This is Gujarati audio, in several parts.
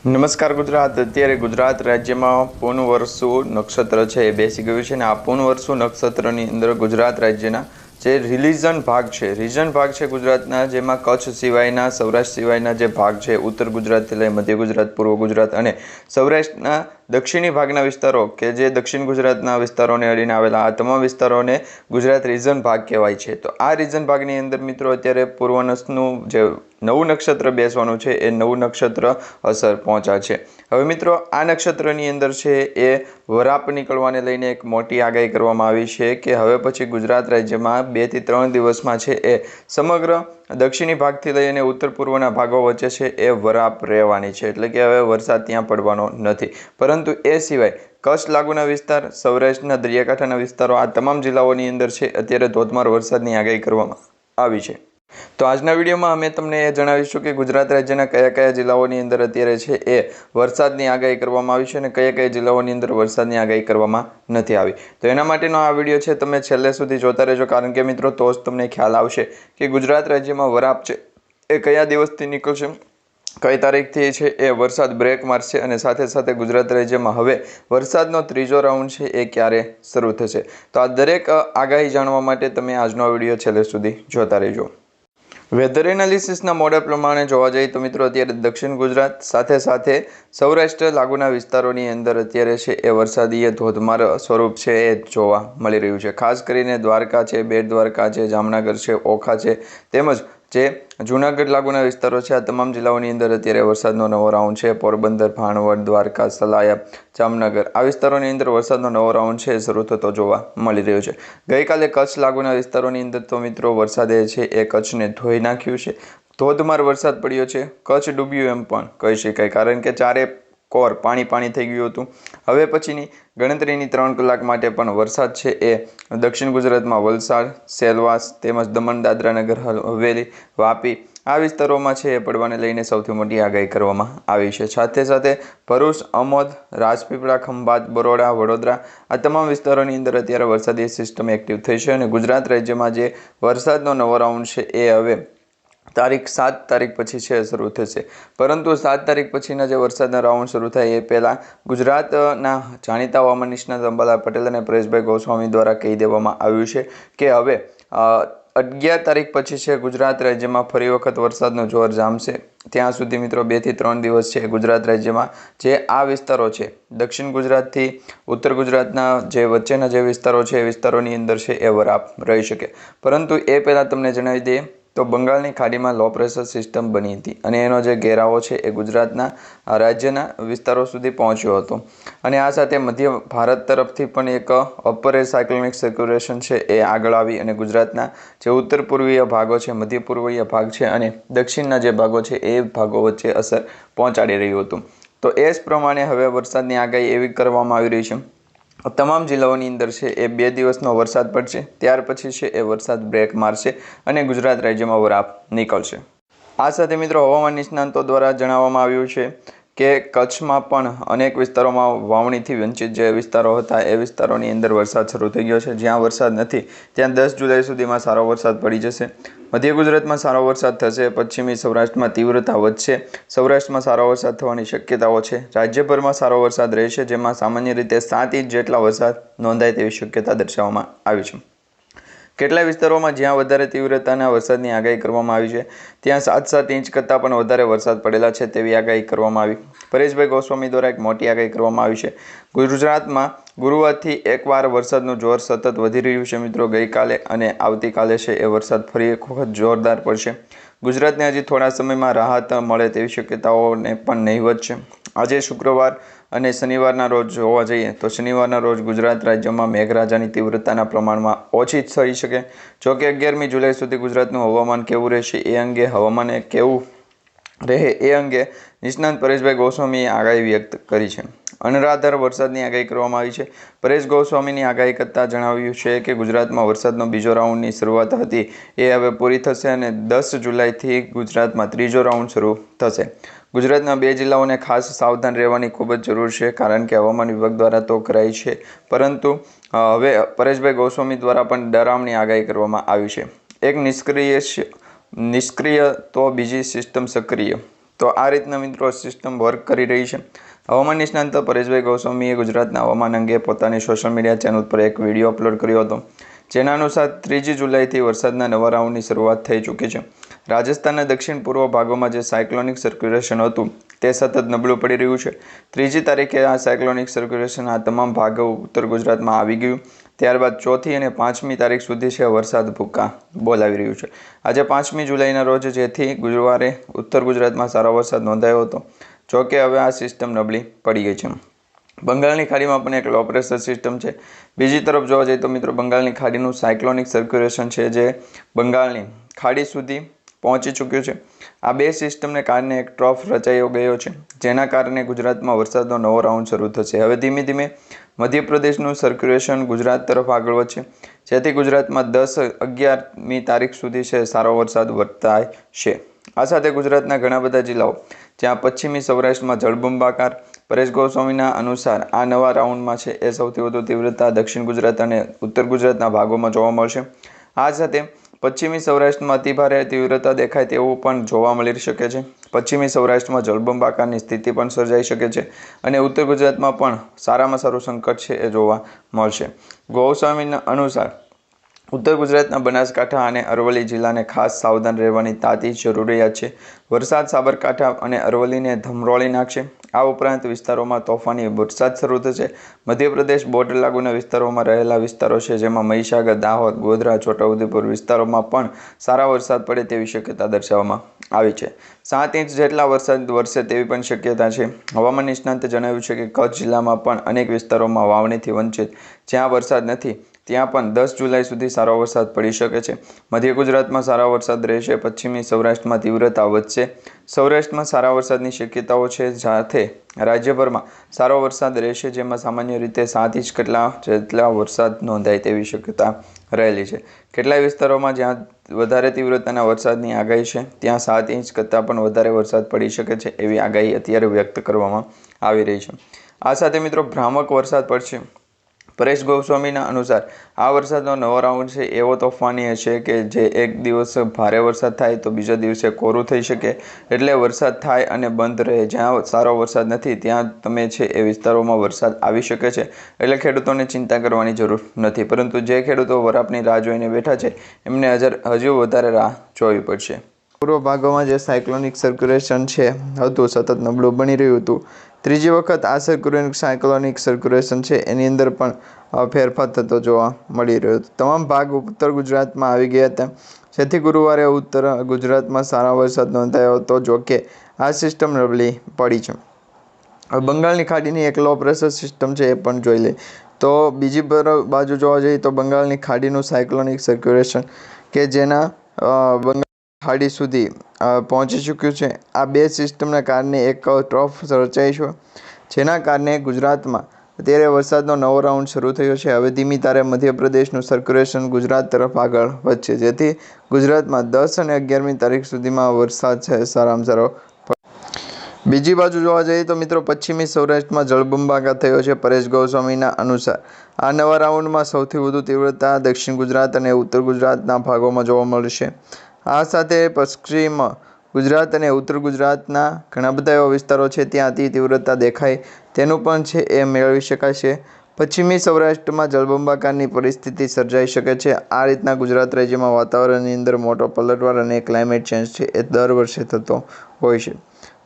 નમસ્કાર ગુજરાત. અત્યારે ગુજરાત રાજ્યમાં પૂર્ણવર્ષુ નક્ષત્ર છે એ બેસી ગયું છે અને આ પૂર્ણવર્ષુ નક્ષત્રની અંદર ગુજરાત રાજ્યના જે રિલીજન ભાગ છે ગુજરાતના, જેમાં કચ્છ સિવાયના, સૌરાષ્ટ્ર સિવાયના જે ભાગ છે, ઉત્તર ગુજરાતથી લઈ મધ્ય ગુજરાત, પૂર્વ ગુજરાત અને સૌરાષ્ટ્રના દક્ષિણી ભાગના વિસ્તારો કે જે દક્ષિણ ગુજરાતના વિસ્તારોને અડીને આવેલા આ તમામ વિસ્તારોને ગુજરાત રીજન ભાગ કહેવાય છે. તો આ રીજન ભાગની અંદર મિત્રો અત્યારે પૂર્વનસનું જે નવું નક્ષત્ર બેસવાનું છે એ નવું નક્ષત્ર અસર પહોંચ્યા છે. હવે મિત્રો આ નક્ષત્રની અંદર છે એ વરાપ નીકળવાને લઈને એક મોટી આગાહી કરવામાં આવી છે કે હવે પછી ગુજરાત રાજ્યમાં 2 થી 3 દિવસમાં છે એ સમગ્ર દક્ષિણી ભાગથી લઈ અને ઉત્તર પૂર્વના ભાગો વચ્ચે છે એ વરાપ રહેવાની છે. એટલે કે હવે વરસાદ ત્યાં પડવાનો નથી. પરંતુ એ સિવાય કચ્છ લાગુના વિસ્તાર, સૌરાષ્ટ્રના દરિયાકાંઠાના વિસ્તારો, આ તમામ જિલ્લાઓની અંદર છે અત્યારે ધોધમાર વરસાદની આગાહી કરવામાં આવી છે. તો આજના વિડીયોમાં અમે તમને એ જણાવીશું કે ગુજરાત રાજ્યના કયા કયા જિલ્લાઓની અંદર અત્યારે છે એ વરસાદની આગાહી કરવામાં આવી છે અને કયા કયા જિલ્લાઓની અંદર વરસાદની આગાહી કરવામાં નથી આવી. તો એના માટેનો આ વિડીયો છે, તમે છેલ્લે સુધી જોતા રહેજો, કારણ કે મિત્રો તો જ તમને ખ્યાલ આવશે કે ગુજરાત રાજ્યમાં વરાપ છે એ કયા દિવસથી નીકળશે, કઈ તારીખથી છે એ વરસાદ બ્રેક મારશે અને સાથે સાથે ગુજરાત રાજ્યમાં હવે વરસાદનો ત્રીજો રાઉન્ડ છે એ ક્યારે શરૂ થશે. તો આ દરેક આગાહી જાણવા માટે તમે આજનો વિડીયો છેલ્લે સુધી જોતા રહેજો. વેધર એનાલિસિસના મોડેલ પ્રમાણે જોવા જઈએ તો મિત્રો અત્યારે દક્ષિણ ગુજરાત સાથે સાથે સૌરાષ્ટ્ર લાગુના વિસ્તારોની અંદર અત્યારે છે એ વરસાદીય ધોધમાર સ્વરૂપ છે એ જોવા મળી રહ્યું છે. ખાસ કરીને દ્વારકા છે, બેટ દ્વારકા છે, જામનગર છે, ઓખા છે, તેમજ જે જૂનાગઢ લાગુના વિસ્તારો છે, આ તમામ જિલ્લાઓની અંદર અત્યારે વરસાદનો નવો રાઉન્ડ છે. પોરબંદર, ભાણવડ, દ્વારકા, સલાયા, જામનગર આ વિસ્તારોની અંદર વરસાદનો નવો રાઉન્ડ છે શરૂ થતો જોવા મળી રહ્યો છે. ગઈકાલે કચ્છ લાગુના વિસ્તારોની અંદર તો મિત્રો વરસાદે છે એ કચ્છને ધોઈ નાખ્યું છે. ધોધમાર વરસાદ પડ્યો છે. કચ્છ ડૂબ્યું એમ પણ કહી શકાય, કારણ કે ચારે કોર પાણી થઈ ગયું હતું. હવે પછીની ગણતરીની 3 કલાક માટે પણ વરસાદ છે એ દક્ષિણ ગુજરાતમાં વલસાડ, સેલવાસ તેમજ દમણ, દાદરા નગર હવેલી, વાપી આ વિસ્તારોમાં છે એ પડવાને લઈને સૌથી મોટી આગાહી કરવામાં આવી છે. સાથે સાથે ભરૂચ, અમોદ, રાજપીપળા, ખંભાત, બરોડા, વડોદરા આ તમામ વિસ્તારોની અંદર અત્યારે વરસાદી સિસ્ટમ એક્ટિવ થઈ છે અને ગુજરાત રાજ્યમાં જે વરસાદનો નવો રાઉન્ડ છે એ હવે તારીખ 7 તારીખ પછી છે શરૂ થશે. પરંતુ 7 તારીખ પછીના જે વરસાદના રાઉન્ડ શરૂ થાય એ પહેલાં ગુજરાતના જાણીતા હવામાન નિષ્ણાત અંબાલાલ પટેલ અને પરેશભાઈ ગોસ્વામી દ્વારા કહી દેવામાં આવ્યું છે કે હવે 11 તારીખ પછી છે ગુજરાત રાજ્યમાં ફરી વખત વરસાદનો જોર જામશે. ત્યાં સુધી મિત્રો 2 થી 3 દિવસ છે ગુજરાત રાજ્યમાં જે આ વિસ્તારો છે દક્ષિણ ગુજરાતથી ઉત્તર ગુજરાતના જે વચ્ચેના જે વિસ્તારો છે એ વિસ્તારોની અંદર છે એ વરાપ રહી શકે. પરંતુ એ પહેલાં તમને જણાવી દઈએ તો બંગાળની ખાડીમાં લો પ્રેશર સિસ્ટમ બની હતી અને એનો જે ઘેરાવો છે એ ગુજરાતના રાજ્યના વિસ્તારો સુધી પહોંચ્યો હતો અને આ સાથે મધ્ય ભારત તરફથી પણ એક અપર એર સાયક્લોનિક સર્ક્યુલેશન છે એ આગળ આવી અને ગુજરાતના જે ઉત્તર પૂર્વીય ભાગો છે, મધ્ય પૂર્વીય ભાગ છે અને દક્ષિણના જે ભાગો છે એ ભાગો વચ્ચે અસર પહોંચાડી રહ્યું હતું. તો એ જ પ્રમાણે હવે વરસાદની આગાહી એવી કરવામાં આવી રહી છે તમામ જિલ્લાઓની અંદર છે એ 2 દિવસનો વરસાદ પડશે, ત્યાર પછી છે એ વરસાદ બ્રેક મારશે અને ગુજરાત રાજ્યમાં વરાપ નીકળશે. આ સાથે મિત્રો હવામાન નિષ્ણાંતો દ્વારા જણાવવામાં આવ્યું છે કે કચ્છમાં પણ અનેક વિસ્તારોમાં વાવણીથી વંચિત જે વિસ્તારો હતા એ વિસ્તારોની અંદર વરસાદ શરૂ થઈ ગયો છે. જ્યાં વરસાદ નથી ત્યાં 10 જુલાઈ સુધીમાં સારો વરસાદ પડી જશે. મધ્ય ગુજરાતમાં સારો વરસાદ થશે. પશ્ચિમી સૌરાષ્ટ્રમાં તીવ્રતા વધશે. સૌરાષ્ટ્રમાં સારો વરસાદ થવાની શક્યતાઓ છે. રાજ્યભરમાં સારો વરસાદ રહેશે, જેમાં સામાન્ય રીતે 7 ઇંચ જેટલા વરસાદ નોંધાય તેવી શક્યતા દર્શાવવામાં આવી છે. કેટલાક વિસ્તારોમાં જ્યાં વધારે તીવ્રતાના વરસાદની આગાહી કરવામાં આવી છે ત્યાં 7 ઇંચ કરતાં પણ વધારે વરસાદ પડેલા છે તેવી આગાહી કરવામાં આવી. પરેશભાઈ ગોસ્વામી દ્વારા એક મોટી આગાહી કરવામાં આવી છે. ગુજરાતમાં ગુરુવારથી એકવાર વરસાદનું જોર સતત વધી રહ્યું છે મિત્રો. ગઈકાલે અને આવતીકાલે છે એ વરસાદ ફરી એક વખત જોરદાર પડશે. ગુજરાતને હજી થોડા સમયમાં રાહત મળે તેવી શક્યતાઓને પણ નહીવત છે. આજે શુક્રવાર અને શનિવારના રોજ જોવા જઈએ તો શનિવારના રોજ ગુજરાત રાજ્યમાં મેઘરાજાની તીવ્રતાના પ્રમાણમાં ઓછી થઈ શકે. જોકે 11મી જુલાઈ સુધી ગુજરાતનું હવામાન કેવું રહેશે એ અંગે હવામાન કેવું રહે એ અંગે નિષ્ણાંત પરેશભાઈ ગોસ્વામીએ આગાહી વ્યક્ત કરી છે. અનરાધાર વરસાદની આગાહી કરવામાં આવી છે. પરેશ ગોસ્વામીની આગાહી કરતાં જણાવ્યું છે કે ગુજરાતમાં વરસાદનો બીજો રાઉન્ડની શરૂઆત હતી એ હવે પૂરી થશે અને 10 જુલાઈથી ગુજરાતમાં ત્રીજો રાઉન્ડ શરૂ થશે. ગુજરાતના 2 જિલ્લાઓને ખાસ સાવધાન રહેવાની ખૂબ જ જરૂર છે, કારણ કે હવામાન વિભાગ દ્વારા તો કરાઈ છે, પરંતુ હવે પરેશભાઈ ગોસ્વામી દ્વારા પણ ડરામણી આગાહી કરવામાં આવી છે. એક નિષ્ક્રિય તો બીજી સિસ્ટમ સક્રિય. તો આ રીતના મિત્રો સિસ્ટમ વર્ક કરી રહી છે. હવામાન નિષ્ણાંત પરેશભાઈ ગોસ્વામીએ ગુજરાતના હવામાન અંગે પોતાની સોશિયલ મીડિયા ચેનલ પર એક વિડીયો અપલોડ કર્યો હતો. જેના અનુસાર 3 જુલાઈથી વરસાદના નવા રાઉન્ડની શરૂઆત થઈ ચૂકી છે. રાજસ્થાનના દક્ષિણ પૂર્વ ભાગોમાં જે સાયક્લોનિક સર્ક્યુલેશન હતું તે સતત નબળું પડી રહ્યું છે. 3 તારીખે આ સાયક્લોનિક સર્ક્યુલેશન આ તમામ ભાગો ઉત્તર ગુજરાતમાં આવી ગયું. ત્યારબાદ 4મી અને 5મી તારીખ સુધી છે વરસાદ ભૂકા બોલાવી રહ્યું છે. આજે 5મી જુલાઈના રોજ જેથી ગુરુવારે ઉત્તર ગુજરાતમાં સારો વરસાદ નોંધાયો હતો. જોકે હવે આ સિસ્ટમ નબળી પડી ગઈ છે. બંગાળની ખાડીમાં પણ એક લો પ્રેશર સિસ્ટમ છે. બીજી તરફ જોવા જઈએ તો મિત્રો બંગાળની ખાડીનું સાયક્લોનિક સર્ક્યુલેશન છે જે બંગાળની ખાડી સુધી પહોંચી ચૂક્યું છે. આ બે સિસ્ટમને કારણે એક ટ્રફ રચાયો ગયો છે, જેના કારણે ગુજરાતમાં વરસાદનો નવો રાઉન્ડ શરૂ થશે. હવે ધીમે ધીમે મધ્યપ્રદેશનું સર્ક્યુલેશન ગુજરાત તરફ આગળ વધશે, જેથી ગુજરાતમાં 10-11મી તારીખ સુધી છે સારો વરસાદ વર્તાય છે. આ સાથે ગુજરાતના ઘણા બધા જિલ્લાઓ જ્યાં પશ્ચિમી સૌરાષ્ટ્રમાં જળબંબાકાર. પરેશ ગોસ્વામીના અનુસાર આ નવા રાઉન્ડમાં છે એ સૌથી વધુ તીવ્રતા દક્ષિણ ગુજરાત અને ઉત્તર ગુજરાતના ભાગોમાં જોવા મળશે. આ સાથે પશ્ચિમી સૌરાષ્ટ્રમાં અતિભારે તીવ્રતા દેખાય તેવું પણ જોવા મળી શકે છે. પશ્ચિમી સૌરાષ્ટ્રમાં જળબંબાકારની સ્થિતિ પણ સર્જાઈ શકે છે અને ઉત્તર ગુજરાતમાં પણ સારામાં સારું સંકટ છે એ જોવા મળશે. ગોસ્વામીના અનુસાર ઉત્તર ગુજરાતના બનાસકાંઠા અને અરવલ્લી જિલ્લાને ખાસ સાવધાન રહેવાની તાતી જરૂરિયાત છે. વરસાદ સાબરકાંઠા અને અરવલ્લીને ધમરોળી નાખશે. આ ઉપરાંત વિસ્તારોમાં તોફાની વરસાદ શરૂ થશે. મધ્યપ્રદેશ બોર્ડર લાગુના વિસ્તારોમાં રહેલા વિસ્તારો છે જેમાં મહીસાગર, દાહોદ, ગોધરા, છોટાઉદેપુર વિસ્તારોમાં પણ સારા વરસાદ પડે તેવી શક્યતા દર્શાવવામાં આવી છે. 7 ઇંચ જેટલા વરસાદ વરસે તેવી પણ શક્યતા છે. હવામાન નિષ્ણાંતે જણાવ્યું છે કે કચ્છ જિલ્લામાં પણ અનેક વિસ્તારોમાં વાવણીથી વંચિત જ્યાં વરસાદ નથી ત્યાં પણ 10 જુલાઈ સુધી સારો વરસાદ પડી શકે છે. મધ્ય ગુજરાતમાં સારો વરસાદ રહેશે. પશ્ચિમી સૌરાષ્ટ્રમાં તીવ્રતા વધશે. સૌરાષ્ટ્રમાં સારા વરસાદની શક્યતાઓ છે, સાથે રાજ્યભરમાં સારો વરસાદ રહેશે, જેમાં સામાન્ય રીતે 7 ઇંચ જેટલા વરસાદ નોંધાય તેવી શક્યતા રહેલી છે. કેટલાક વિસ્તારોમાં જ્યાં વધારે તીવ્રતાના વરસાદની આગાહી છે ત્યાં 7 ઇંચ કરતાં પણ વધારે વરસાદ પડી શકે છે એવી આગાહી અત્યારે વ્યક્ત કરવામાં આવી રહી છે. આ સાથે મિત્રો ભ્રામક વરસાદ પડશે. પરેશ ગોસ્વામીના અનુસાર આ વરસાદનો નવો રાઉન્ડ છે એવો તોફાની હશે કે જે એક દિવસ ભારે વરસાદ થાય તો બીજા દિવસે કોરું થઈ શકે. એટલે વરસાદ થાય અને બંધ રહે. જ્યાં સારો વરસાદ નથી ત્યાં તમે છે એ વિસ્તારોમાં વરસાદ આવી શકે છે. એટલે ખેડૂતોને ચિંતા કરવાની જરૂર નથી. પરંતુ જે ખેડૂતો વરાપની રાહ જોઈને બેઠા છે એમને હજુ વધારે રાહ જોવી પડશે. પૂર્વ ભાગોમાં જે સાયક્લોનિક સર્ક્યુલેશન છે હતું સતત નબળું બની રહ્યું હતું. ત્રીજી વખત આ સાયક્લોનિક સર્ક્યુલેશન છે એની અંદર પણ ફેરફાર થતો જોવા મળી રહ્યો હતો. તમામ ભાગ ઉત્તર ગુજરાતમાં આવી ગયા હતા, જેથી ગુરુવારે ઉત્તર ગુજરાતમાં સારા વરસાદ નોંધાયો હતો. જોકે આ સિસ્ટમ નબળી પડી છે. બંગાળની ખાડીની એક લો પ્રેશર સિસ્ટમ છે એ પણ જોઈ લે તો બીજી બાજુ જોવા જઈએ તો બંગાળની ખાડીનું સાયક્લોનિક સર્ક્યુલેશન કે જેના બંગાળ ખાડી સુધી પહોંચી ચૂક્યું છે. આ બે સિસ્ટમના કારણે એક ટ્રફ રચાઈ છે, જેના કારણે ગુજરાતમાં અત્યારે વરસાદનો નવો રાઉન્ડ શરૂ થયો છે. હવે ધીમી ધારે મધ્યપ્રદેશનું સર્ક્યુલેશન ગુજરાત તરફ આગળ વધશે, જેથી ગુજરાતમાં 10 અને 11મી તારીખ સુધીમાં વરસાદ છે સારામાં સારો. બીજી બાજુ જોવા જઈએ તો મિત્રો પશ્ચિમી સૌરાષ્ટ્રમાં જળબંબાકાર થયો છે. પરેશ ગોસ્વામીના અનુસાર આ નવા રાઉન્ડમાં સૌથી વધુ તીવ્રતા દક્ષિણ ગુજરાત અને ઉત્તર ગુજરાતના ભાગોમાં જોવા મળશે. આ સાથે પશ્ચિમ ગુજરાત અને ઉત્તર ગુજરાતના ઘણા બધા એવા વિસ્તારો છે ત્યાં અતિ તીવ્રતા દેખાય તેનું પણ છે એ મેળવી શકાય છે. પશ્ચિમી સૌરાષ્ટ્રમાં જળબંબાકારની પરિસ્થિતિ સર્જાઈ શકે છે. આ રીતના ગુજરાત રાજ્યમાં વાતાવરણની અંદર મોટો પલટવાર અને ક્લાઇમેટ ચેન્જ છે એ દર વર્ષે થતો હોય છે.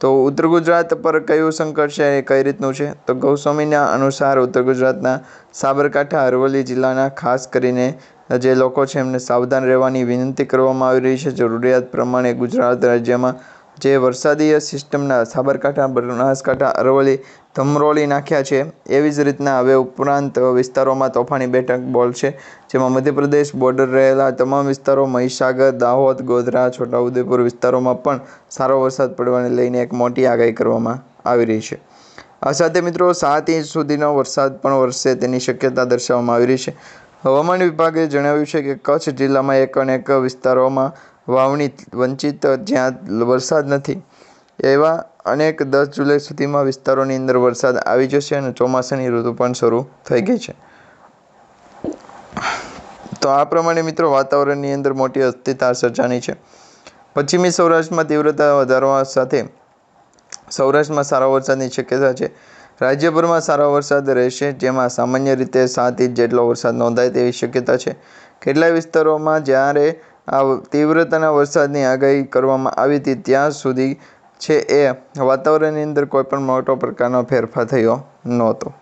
તો ઉત્તર ગુજરાત પર કયું સંકટ છે એ કઈ રીતનું છે તો ગોસ્વામીના અનુસાર ઉત્તર ગુજરાતના સાબરકાંઠા, અરવલ્લી જિલ્લાના ખાસ કરીને જે લોકો છે એમને સાવધાન રહેવાની વિનંતી કરવામાં આવી રહી છે. જરૂરિયાત પ્રમાણે ગુજરાત રાજ્યમાં જે વરસાદીય સિસ્ટમના સાબરકાંઠા, બનાસકાંઠા, અરવલ્લી ધમરોળી નાખ્યા છે એવી જ રીતના હવે ઉપરાંત વિસ્તારોમાં તોફાની બેઠક બોલશે, જેમાં મધ્યપ્રદેશ બોર્ડર રહેલા તમામ વિસ્તારો, મહીસાગર, દાહોદ, ગોધરા, છોટાઉદેપુર વિસ્તારોમાં પણ સારો વરસાદ પડવાને લઈને એક મોટી આગાહી કરવામાં આવી રહી છે. આ સાથે મિત્રો 7 ઇંચ સુધીનો વરસાદ પણ વરસે તેની શક્યતા દર્શાવવામાં આવી રહી છે. હવામાન વિભાગે જણાવ્યું છે કે કચ્છ જિલ્લામાં અનેક વિસ્તારોમાં વાવણી વંચિત જ્યાં વરસાદ નથી એવા અનેક 10 જુલાઈ સુધીમાં વિસ્તારોની અંદર વરસાદ આવી જશે અને ચોમાસાની ઋતુ પણ શરૂ થઈ ગઈ છે. તો આ પ્રમાણે મિત્રો વાતાવરણની અંદર મોટી અસ્થિરતા સર્જાની છે. પશ્ચિમી સૌરાષ્ટ્રમાં તીવ્રતા વધારવા સાથે સૌરાષ્ટ્રમાં સારા વરસાદની શક્યતા છે. રાજ્યભરમાં સારો વરસાદ રહેશે, જેમાં સામાન્ય રીતે 7 ઇંચ જેટલો વરસાદ નોંધાય તેવી શક્યતા છે. કેટલાક વિસ્તારોમાં જ્યારે આ તીવ્રતાના વરસાદની આગાહી કરવામાં આવી હતી ત્યાં સુધી છે એ વાતાવરણની અંદર કોઈ પણ મોટો પ્રકારનો ફેરફાર થયો નહોતો.